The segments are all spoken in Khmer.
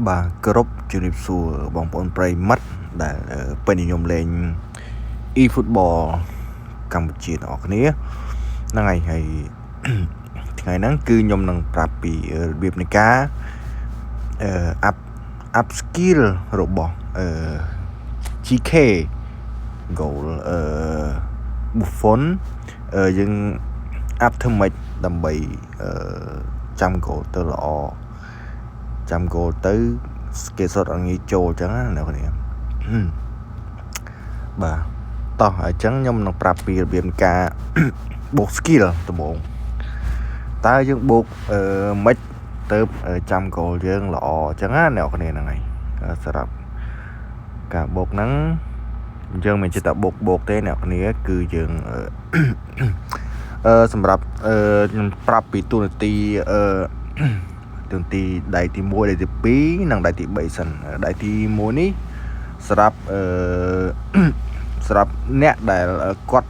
បាទគោរពជំរាបសួរបងប្អូនប្រិយមិត្តដែលពេញនិយមលេង e-football កម្ពុជាទាំងអស់គ្នាហ្នឹងហើយ ថ្ងៃហ្នឹងគឺខ្ញុំនឹងប្រាប់ពីរបៀបនៃការup skill របស់GK goal Buffon យើង up ធ្វើម៉េចដើម្បីចាំ goal ទៅល្អចាំ goal ទៅគេសុទ្ធឲ្យងាយចូលអញ្ចឹងណាអ្នកនាងបាទតោះអញ្ចឹងខ្ញុំនឹងប្រាប់ពីរបៀបការបូក skill ដំបូងតើយើងបូកមិនទៅចាំ goal យើងល្អអញ្ចឹងណាអ្នកនាងហ្នឹងហើយសម្រាប់ការបូកហ្នឹងយើងមិនចេះតែបូកទេអ្នកនាងគឺយើងសម្រាប់ខ្ញុំប្រាប់ពីទូនាទីដៃទី1ដៃទី2និងដៃទី3សិនដៃទី1នេះសម្រាប់អ្នកដែលគាត់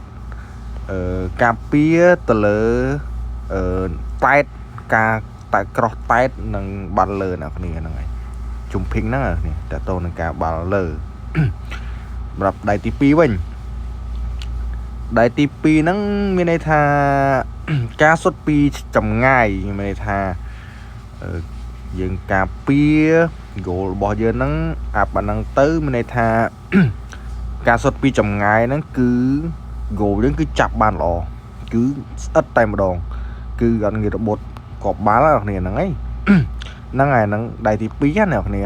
ការពារទៅលើតែក្រោះតែតនិងបាល់លើអ្នកគ្នាហ្នឹងហើយជុំភីងហ្នឹងអ្នកតើតោនឹងការបាល់លើសម្រាប់ដៃទី2វិញដៃទី2ហ្នឹងមានន័យថាការសុទ្ធពីចម្ងាយមានន័យថាយើងការពារ goal របស់យើងហ្នឹងអាប់អាហ្នឹងទៅមានន័យថាការសុទ្ធពីចម្ងាយហ្នឹងគឺ goal យើងគឺចាប់បានល្អគឺស្អិតតែម្ដងគឺអត់ងាយរបត់កប់បាល់អ្នកគ្នាហ្នឹងហើយហ្នឹងដៃទី2ណាអ្នកគ្នាឥ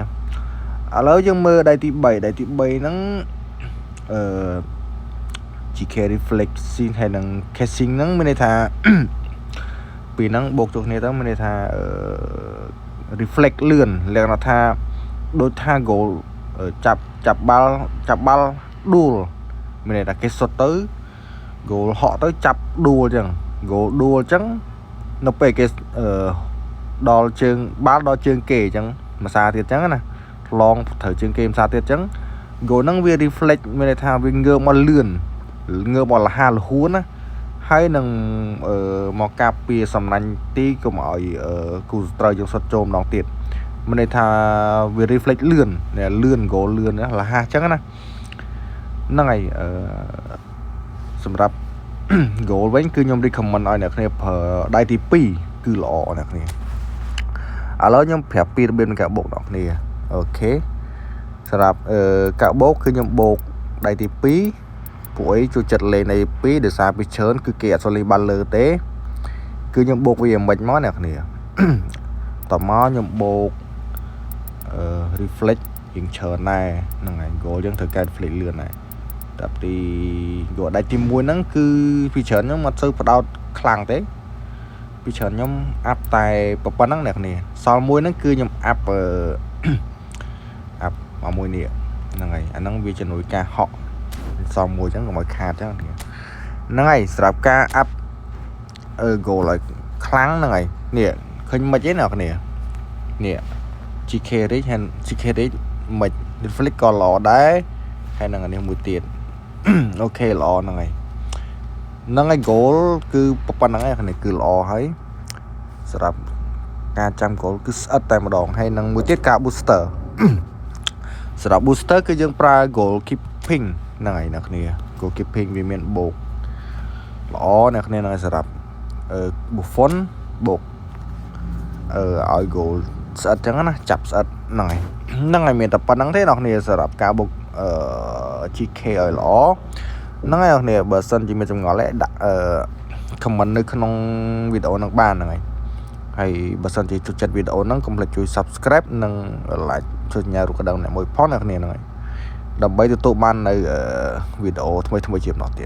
ឡូវយើងមើលដៃទី3ហ្នឹងGK reflexing ហើយនឹង casing ហ្នឹងមានន័យថាពីហ្នឹងបូកចូលគ្នាទៅមានន័យថាreflect លឿនលក្ខណៈថាដូចថា goal ចាប់បាល់ដួលមានន័យថាគេសុទ្ធទៅ goal ហក់ទៅចាប់ដួលអញ្ចឹង goal ដួលអញ្ចឹងនៅពេលគេដល់ជើងបាល់ដល់ជើងគេអញ្ចឹងមួយសារទៀតអញ្ចឹងណាឡងត្រូវជើងគេមួយសារទៀតអញ្ចឹង goal ហ្នឹងវា reflect មានន័យថាវាងើបមកលឿនងើបមកលះលហួនណាហើយនឹងមកការពារសំណាញ់ទីកុំឲ្យគូសត្រូវយើងសុទ្ធចូលម្ដងទៀតមានន័យថាវា reflect លឿន goal លឿនលះអញ្ចឹងណាហ្នឹងហើយសម្រាប់ goal វិញគឺខ្ញុំ recommend ឲ្យអ្នកគ្នាប្រើដៃទី2គឺល្អអ្នកគ្នាឥឡូវខ្ញុំប្រាប់ពីរបៀបនៃការបូកអ្នកគ្នាអូខេសម្រាប់ការបូកគឺខ្ញុំបូកដៃទី2ពួកអីចូលចិត្តលេងដៃទី2ដោយសារពីច្រើនគឺគេអត់សូវលេងបាល់លើទេគឺខ្ញុំបូកវាមិនមកអ្នកគ្នាតមកខ្ញុំបូកreflect យើងច្រើនដែរហ្នឹងហើយ goal យើងត្រូវការ reflect លឿនដែរតែទីយកដៃទី1ហ្នឹងគឺពីច្រើនខ្ញុំអត់សូវបដោតខ្លាំងទេពីច្រើនខ្ញុំអាប់តែប៉ុណ្ណឹងអ្នកគ្នាសល់មួយហ្នឹងគឺខ្ញុំអាប់មកមួយនេះហ្នឹងហើយអាហ្នឹងវាជំនួយការហក់សល់មួយអញ្ចឹងកុំឲ្យខាតអញ្ចឹងហ្នឹងហើយសម្រាប់ការអាប់goal ឲ្យខ្លាំងហ្នឹងហើយនេះឃើញមិនទេអ្នកគ្នានេះ GK Rich ហើយ GK Rich មិន reflect ក៏ល្អដែរហើយនឹងអានេះមួយទៀតអូខេល្អហ្នឹងហើយ goal គឺប៉ុណ្្នឹងហើយនេះគឺល្អហើយសម្រាប់ការចាំ goal គឺស្អិតតែម្ដងហើយនឹងមួយទៀតការ booster សម្រាប់ booster គឺយើងប្រើ goal keeping ហ្នឹងហើយអ្នកគ្នា goal keeping វាមានបូកល្អអ្នកគ្នាហ្នឹងសម្រាប់Buffon បូកឲ្យ goal ស្អិតចឹងណាចាប់ស្អិតហ្នឹងហើយមានតែប៉ុណ្្នឹងទេអ្នកគ្នាសម្រាប់ការបូកGK ឲ្យល្អហ្នឹងហើយអ្នកគ្នាបើសិនជាមានចម្ងល់ទេដាក់comment នៅក្នុងវីដេអូហ្នឹងបានហ្នឹងហើយបើសិនជាចូលចិត្តវីដេអូហ្នឹងកុំភ្លេចជួយ subscribe និង like ជួយញ៉ាំរូបកណ្ដឹងអ្នកមួយផងអ្នកគ្នាហ្នឹងហើយដើម្បីទទួលបាននៅវីដេអូថ្មីៗជាបន្តទៀត